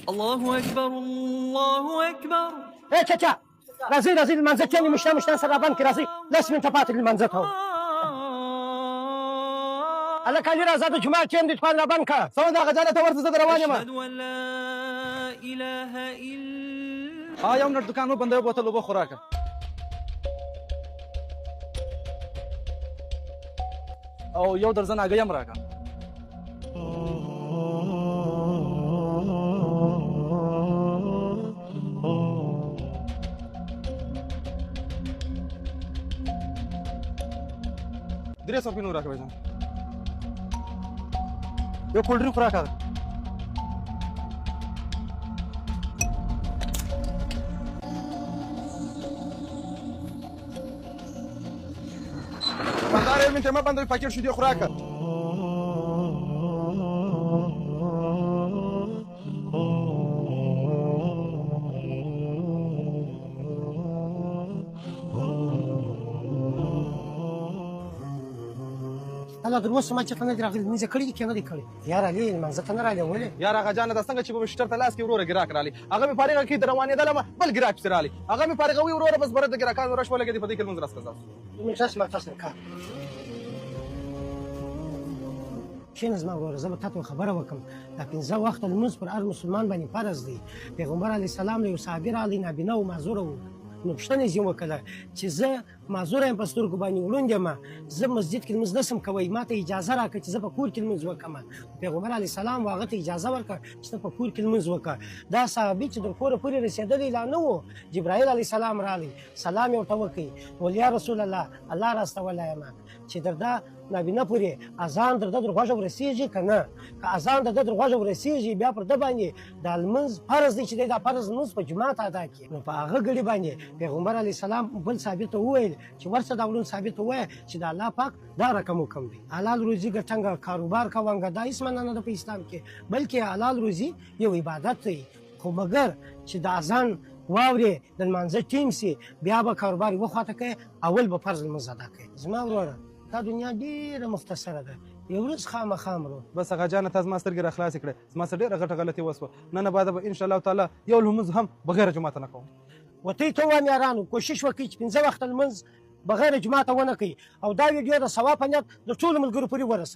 الله أكبر الله أكبر. ای چچا راځئ لمانځه کښېنئ مشران سره رابند کړئ راځئ 10 منټه پاتې دي لمانځه ته هلک علي راځه د جومات ټیم دی توان رابند کړه سمه ده هغه جانه ته ورته زه در روان یم أشهد أن لا إله إلا. یو منټ دوکان مه بندوه بوتل اوبه خو راکړه او یو درزن هګۍ هم راکړه درې سوه روپۍ نور راکړه بھائی یو کولډ ډرینک خو راکړه بندار یو منټه مه بندوئ پاکټ شیدې خو راکړه الله تر اوسه ما چېرته نه دي راغلي لمونځ یې کړي دي که نه دي کړي یار علي لمانځه ته نه رالې ولې یار هغه جانه دا څنګه چې به مې شټر ته لاس کړي وروره ګراک رالي هغه مې فارغه کړي د روانېدلمه بل ګراک پسې رالي هغه مې فارغوي وروره بس بره د ګراکانو رش ولګېدې په دې کې لمونځ راسکه مې تاسو ما تاسو کار کښېنه زما وروره زه به تا ته خبره وکړم دا 5 وخته لمونځ پر هر مسلمان باندې فرض دی پیغمبر علیه السلام له یو صحابي راغلی نابینه و معذوره و نو پوښتنه یې ځینې وکړله چې زه معذوره یم په سترګو باندې وړوند یم زه مسجد کې لمونځ نسم کوی ما ته اجازه راکړه چې زه په کور کې لمونځ وکړم پیغمبر علیه السلام هغه ته اجازه ورکړه چې ته په کور کې لمونځ وکړه دا صحابي چې در کوره پورې رسېدلی لا نه و جبرایل علیه السلام راغی سلام یې ورته وکړي ویل یا رسول الله الله راستولی یم چې در دا نابینه پورې اذان در ده در غوږه ورسېږي که نه که اذان در ده در غوږه ورسېږي بیا پر ده باندې دا لمونځ فرض دی چې دی دا فرض لمونځ په جومات ادا کړي نو په هغه ګړي باندې پیغمبر علیه السلام بل ثابت ته وویل چې ورشه دا ولون ثابت ووایه چې د الله پاک دا رقم حکم دی حلال روزي ګټنګه کاروبار کوونګه دا هېڅ مننه ده په اسلام کې بلکې حلال روزي یو عبادت دی خو مګر چې د اذان واورې د لمانځه ټیم سي بیا به کاروبار یوه خواته کوې اول به فرض لمونځ ادا کوې زما وروره دا دنیا ډېره مختصره ده یو ورځ خامخا مرو بس هغه جانه تا زما سترګې را خلاصې کړې زما څه ډېره غټه غلطي وسوه نن بعده به انشاءالله تعالی یو لمونځ هم بغیر جوماته نه کوم وتې ته وایم یارانو کوشش وکړئ چې 5 وخته لمونځ بغیر جوماته ونه کوي او دا ویډیو د ثواب په نیت د ټولو ملګرو پورې ورسوئ